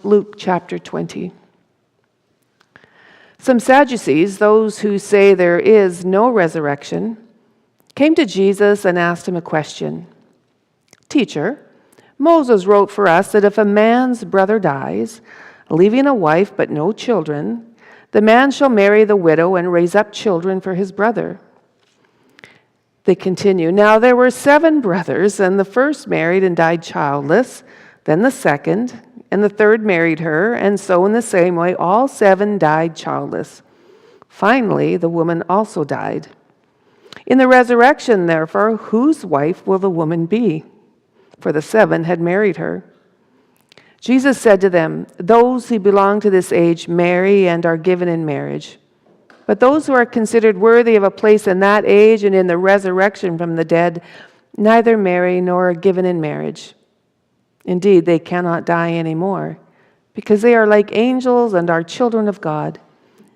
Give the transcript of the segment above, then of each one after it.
Luke chapter 20. Some Sadducees, those who say there is no resurrection, came to Jesus and asked him a question. Teacher, Moses wrote for us that if a man's brother dies, leaving a wife but no children, the man shall marry the widow and raise up children for his brother. They continue, now there were 7 brothers, and the first married and died childless, then the second, and the third married her, and so in the same way all 7 died childless. Finally, the woman also died. In the resurrection, therefore, whose wife will the woman be? For the 7 had married her. Jesus said to them, those who belong to this age marry and are given in marriage. But those who are considered worthy of a place in that age and in the resurrection from the dead neither marry nor are given in marriage. Indeed, they cannot die anymore, because they are like angels and are children of God,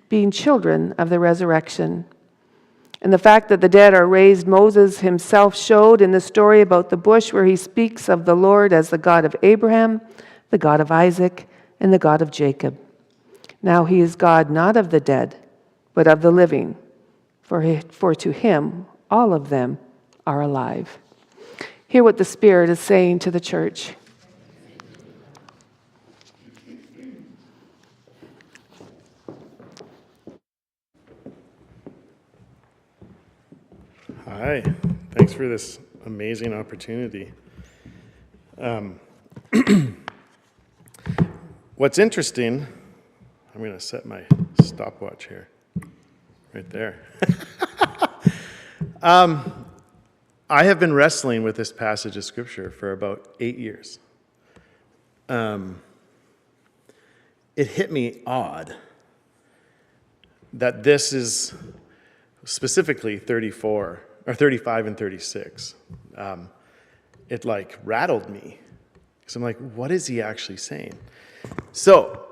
being children of the resurrection. And the fact that the dead are raised, Moses himself showed in the story about the bush where he speaks of the Lord as the God of Abraham, the God of Isaac, and the God of Jacob. Now he is God not of the dead, but of the living, for to him all of them are alive. Hear what the Spirit is saying to the church. Hi, thanks for this amazing opportunity. What's interesting, I'm going to set my stopwatch here, right there. I have been wrestling with this passage of Scripture for about 8 years. It hit me odd that this is specifically 34 or 35 and 36. It like rattled me because I'm like, what is he actually saying? So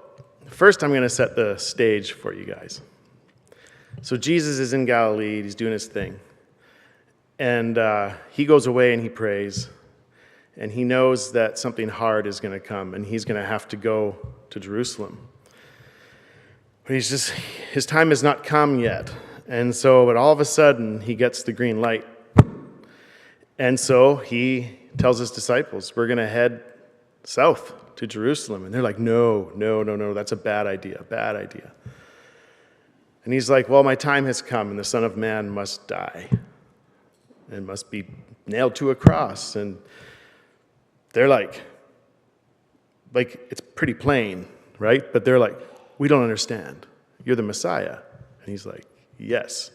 first I'm going to set the stage for you guys. So Jesus is in Galilee, he's doing his thing. And he goes away and he prays. And he knows that something hard is going to come and he's going to have to go to Jerusalem. But his time has not come yet. And so, but all of a sudden, he gets the green light. And so he tells his disciples, we're going to head south to Jerusalem. And they're like, no, that's a bad idea. And he's like, well, my time has come, and the Son of Man must die and must be nailed to a cross. And they're like, it's pretty plain, right? But they're like, we don't understand. You're the Messiah. And he's like, yes.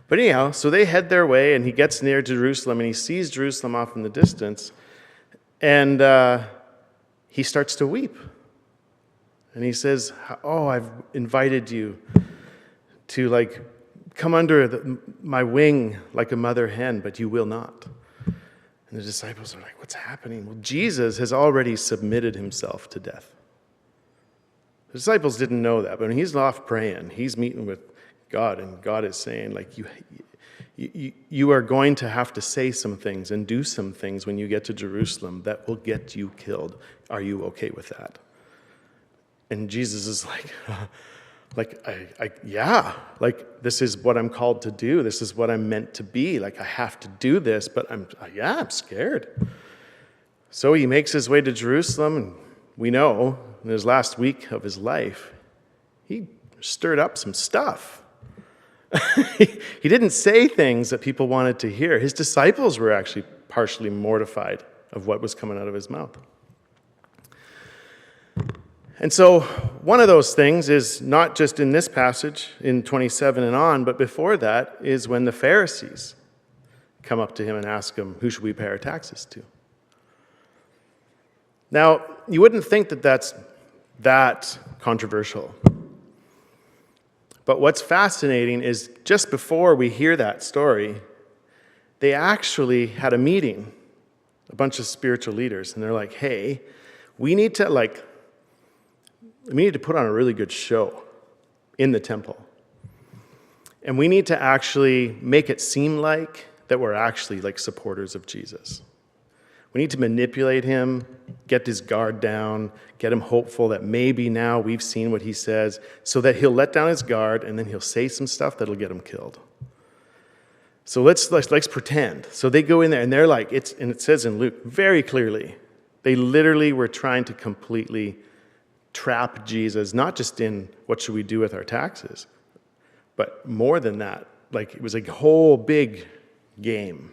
But anyhow, so they head their way, and he gets near Jerusalem, and he sees Jerusalem off in the distance, and he starts to weep. And he says, oh, I've invited you to come under my wing like a mother hen, but you will not. And the disciples are like, what's happening? Well, Jesus has already submitted himself to death. The disciples didn't know that, but when he's off praying, he's meeting with God, and God is saying, you are going to have to say some things and do some things when you get to Jerusalem that will get you killed. Are you okay with that? And Jesus is yeah, this is what I'm called to do. This is what I'm meant to be. I have to do this, but I'm scared. So he makes his way to Jerusalem, and we know in his last week of his life, he stirred up some stuff. He didn't say things that people wanted to hear. His disciples were actually partially mortified of what was coming out of his mouth. And so one of those things is not just in this passage, in 27 and on, but before that is when the Pharisees come up to him and ask him, who should we pay our taxes to? Now, you wouldn't think that that's that controversial. But what's fascinating is just before we hear that story, they actually had a meeting, a bunch of spiritual leaders, and they're like, hey, we need to put on a really good show in the temple. And we need to actually make it seem like that we're actually supporters of Jesus. We need to manipulate him, get his guard down, get him hopeful that maybe now we've seen what he says, so that he'll let down his guard and then he'll say some stuff that'll get him killed. So let's pretend. So they go in there and they're like, and it says in Luke very clearly, they literally were trying to completely trap Jesus, not just in what should we do with our taxes, but more than that. Like it was a whole big game.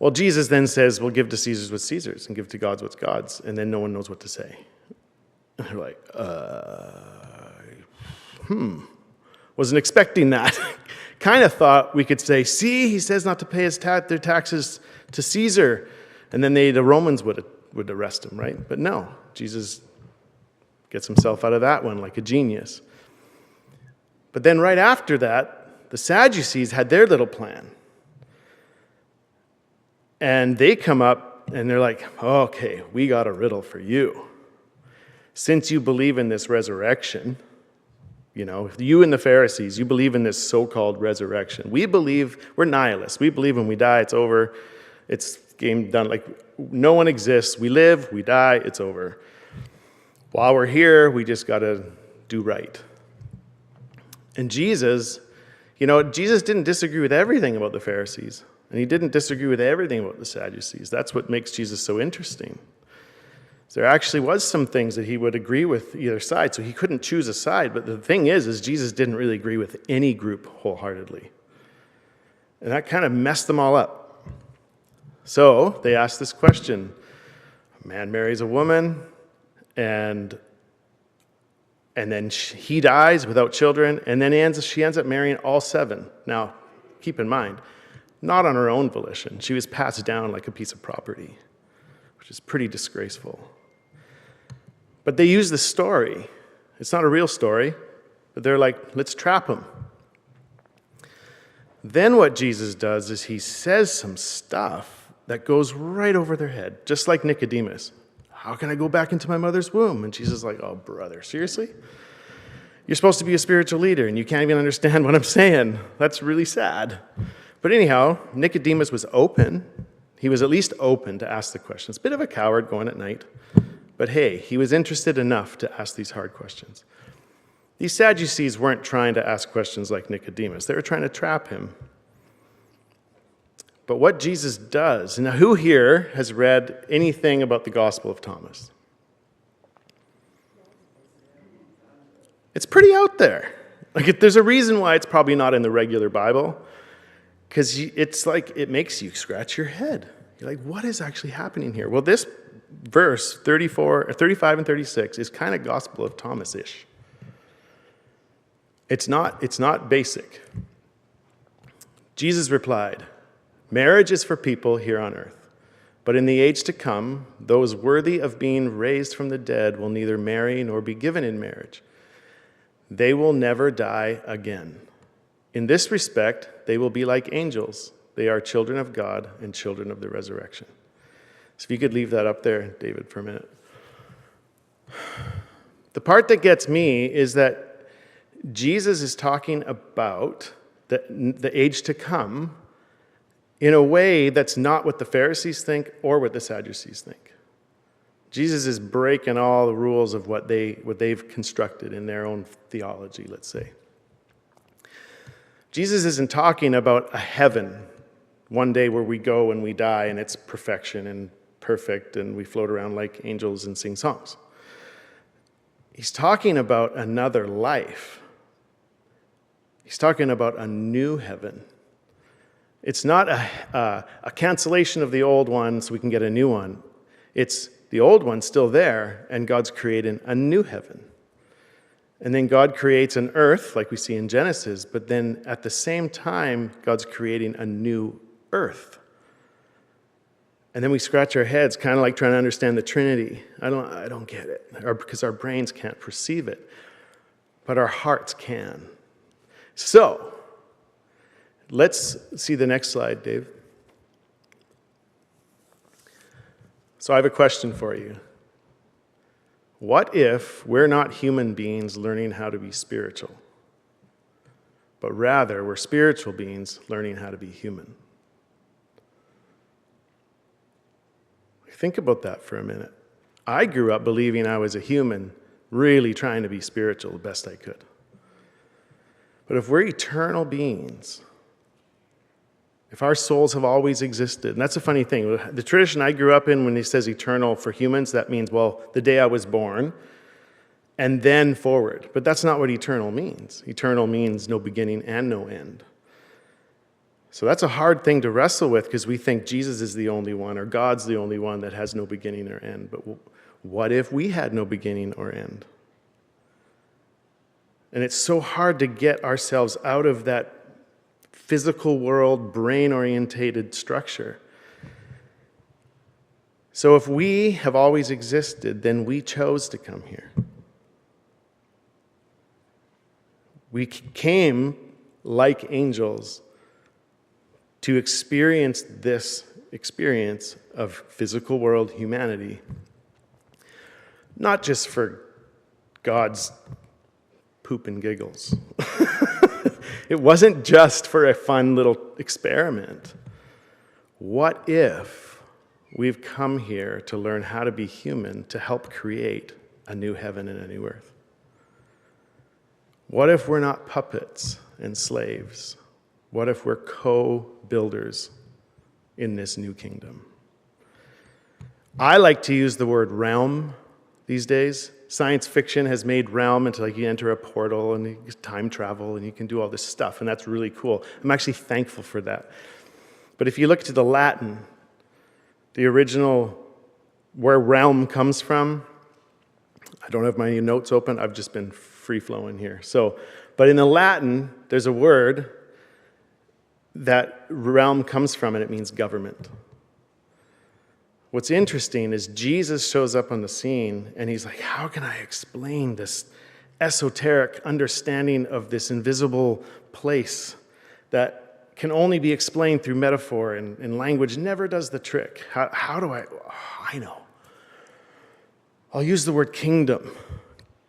Well, Jesus then says, well, give to Caesar's what's Caesar's and give to God's what's God's. And then no one knows what to say. And they're like, wasn't expecting that. Kind of thought we could say, see, he says not to pay their taxes to Caesar. And then the Romans would arrest him, right? But no, Jesus gets himself out of that one like a genius. But then right after that, the Sadducees had their little plan. And they come up and they're like, okay, we got a riddle for you. Since you believe in this resurrection, you and the Pharisees, you believe in this so-called resurrection. We believe, we're nihilists. We believe when we die, it's over. It's game done. Like, no one exists. We live, we die, it's over. While we're here, we just got to do right. And Jesus didn't disagree with everything about the Pharisees. And he didn't disagree with everything about the Sadducees. That's what makes Jesus so interesting. There actually was some things that he would agree with either side, so he couldn't choose a side. But the thing is Jesus didn't really agree with any group wholeheartedly. And that kind of messed them all up. So they asked this question. A man marries a woman, and then he dies without children, and then she ends up marrying all 7. Now, keep in mind, not on her own volition. She was passed down like a piece of property, which is pretty disgraceful. But they use the story. It's not a real story, but they're like, let's trap him. Then what Jesus does is he says some stuff that goes right over their head, just like Nicodemus. How can I go back into my mother's womb? And Jesus is like, oh, brother, seriously? You're supposed to be a spiritual leader, and you can't even understand what I'm saying. That's really sad. But anyhow, Nicodemus was open. He was at least open to ask the questions. A bit of a coward going at night. But hey, he was interested enough to ask these hard questions. These Sadducees weren't trying to ask questions like Nicodemus. They were trying to trap him. But what Jesus does, now who here has read anything about the Gospel of Thomas? It's pretty out there. There's a reason why it's probably not in the regular Bible. Because it's like, it makes you scratch your head. You're like, what is actually happening here? Well, this verse, 35 and 36, is kind of Gospel of Thomas-ish. It's not basic. Jesus replied, marriage is for people here on earth. But in the age to come, those worthy of being raised from the dead will neither marry nor be given in marriage. They will never die again. In this respect, they will be like angels. They are children of God and children of the resurrection. So if you could leave that up there, David, for a minute. The part that gets me is that Jesus is talking about the age to come in a way that's not what the Pharisees think or what the Sadducees think. Jesus is breaking all the rules of what they've constructed in their own theology, let's say. Jesus isn't talking about a heaven, one day where we go and we die and it's perfection and perfect and we float around like angels and sing songs. He's talking about another life. He's talking about a new heaven. It's not a cancellation of the old one so we can get a new one. It's the old one's still there and God's creating a new heaven. And then God creates an earth, like we see in Genesis, but then at the same time, God's creating a new earth. And then we scratch our heads, kind of like trying to understand the Trinity. I don't get it, because our brains can't perceive it, but our hearts can. So, let's see the next slide, Dave. So I have a question for you. What if we're not human beings learning how to be spiritual, but rather we're spiritual beings learning how to be human? Think about that for a minute. I grew up believing I was a human, really trying to be spiritual the best I could. But if we're eternal beings, if our souls have always existed, and that's a funny thing. The tradition I grew up in, when he says eternal for humans, that means, well, the day I was born, and then forward. But that's not what eternal means. Eternal means no beginning and no end. So that's a hard thing to wrestle with, because we think Jesus is the only one, or God's the only one that has no beginning or end. But what if we had no beginning or end? And it's so hard to get ourselves out of that physical world, brain-orientated structure. So if we have always existed, then we chose to come here. We came like angels to experience this experience of physical world humanity, not just for God's poop and giggles. It wasn't just for a fun little experiment. What if we've come here to learn how to be human, to help create a new heaven and a new earth? What if we're not puppets and slaves? What if we're co-builders in this new kingdom? I like to use the word realm these days. Science fiction has made realm into like you enter a portal and you time travel and you can do all this stuff, and that's really cool. I'm actually thankful for that. But if you look to the Latin, the original, where realm comes from, I don't have my notes open, I've just been free-flowing here. But in the Latin, there's a word that realm comes from, and it means government. What's interesting is Jesus shows up on the scene, and he's like, how can I explain this esoteric understanding of this invisible place that can only be explained through metaphor, and language never does the trick? How do I know. I'll use the word kingdom.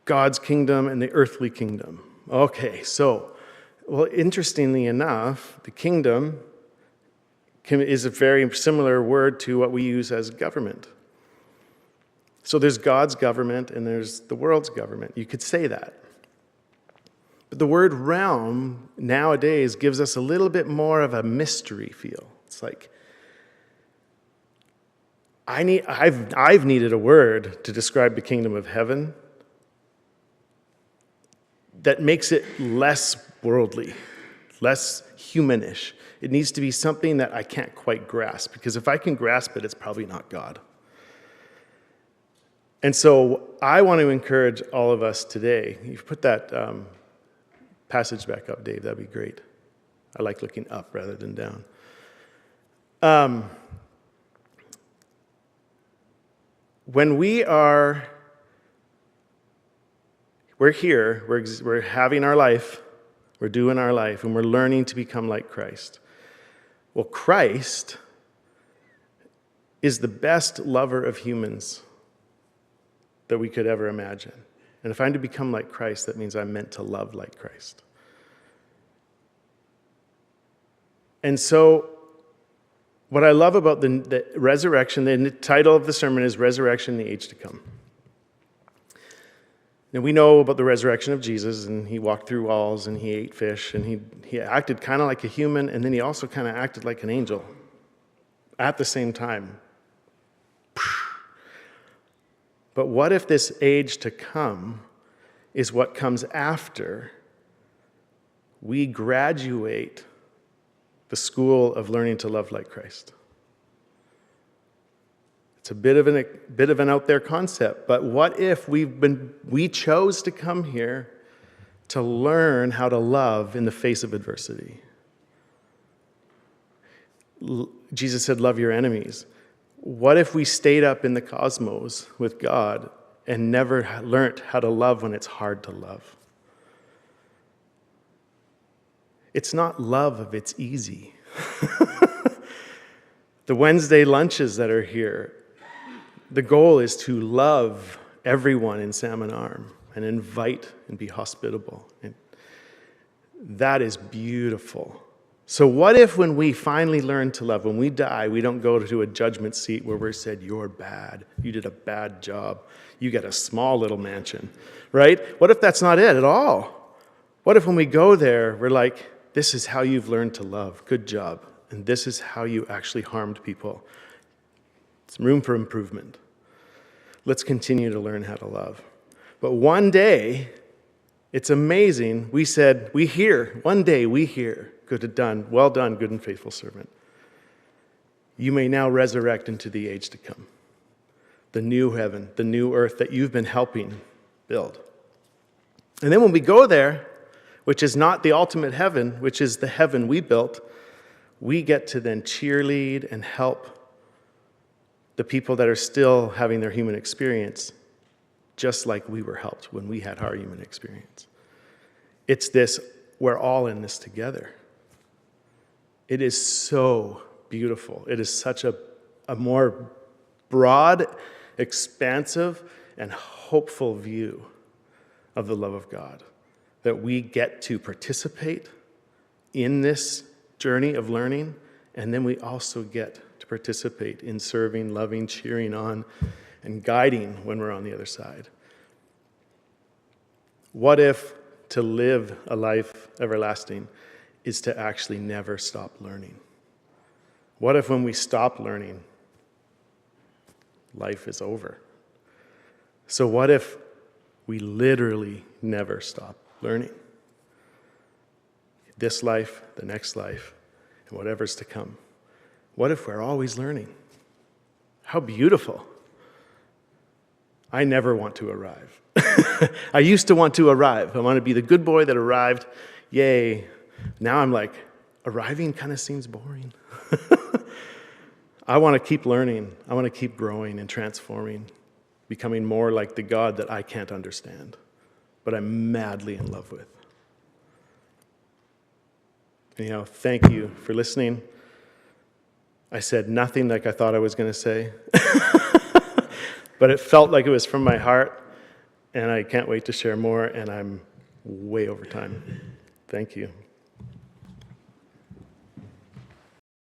God's kingdom and the earthly kingdom. Okay, well, interestingly enough, the kingdom is a very similar word to what we use as government. So there's God's government and there's the world's government. You could say that. But the word realm nowadays gives us a little bit more of a mystery feel. It's like, I've needed a word to describe the kingdom of heaven that makes it less worldly, less humanish. It needs to be something that I can't quite grasp, because if I can grasp it, it's probably not God. And so I want to encourage all of us today. You put that passage back up, Dave. That'd be great. I like looking up rather than down. When we're here, we're having our life, we're doing our life, and we're learning to become like Christ. Well, Christ is the best lover of humans that we could ever imagine. And if I'm to become like Christ, that means I'm meant to love like Christ. And so, what I love about the resurrection, the title of the sermon is Resurrection, the Age to Come. And we know about the resurrection of Jesus, and he walked through walls, and he ate fish, and he acted kind of like a human, and then he also kind of acted like an angel at the same time. But what if this age to come is what comes after we graduate the school of learning to love like Christ? It's a bit of an out there concept, but what if we chose to come here to learn how to love in the face of adversity? Jesus said, love your enemies. What if we stayed up in the cosmos with God and never learned how to love when it's hard to love? It's not love if it's easy. The Wednesday lunches that are here, the goal is to love everyone in Salmon Arm and invite and be hospitable. And that is beautiful. So what if when we finally learn to love, when we die, we don't go to a judgment seat where we're said, you're bad, you did a bad job, you get a small little mansion, right? What if that's not it at all? What if when we go there, we're like, this is how you've learned to love, good job, and this is how you actually harmed people. It's room for improvement. Let's continue to learn how to love. But one day, it's amazing, one day we hear, well done, good and faithful servant. You may now resurrect into the age to come. The new heaven, the new earth that you've been helping build. And then when we go there, which is not the ultimate heaven, which is the heaven we built, we get to then cheerlead and help the people that are still having their human experience, just like we were helped when we had our human experience. It's this, we're all in this together. It is so beautiful. It is such a more broad, expansive, and hopeful view of the love of God, that we get to participate in this journey of learning, and then we also get to participate in serving, loving, cheering on, and guiding when we're on the other side. What if to live a life everlasting is to actually never stop learning? What if when we stop learning, life is over? So what if we literally never stop learning? This life, the next life, and whatever's to come. What if we're always learning? How beautiful. I never want to arrive. I used to want to arrive. I want to be the good boy that arrived. Yay. Now I'm like, arriving kind of seems boring. I want to keep learning. I want to keep growing and transforming, becoming more like the God that I can't understand, but I'm madly in love with. Anyhow, thank you for listening. I said nothing like I thought I was going to say, but it felt like it was from my heart, and I can't wait to share more, and I'm way over time. Thank you.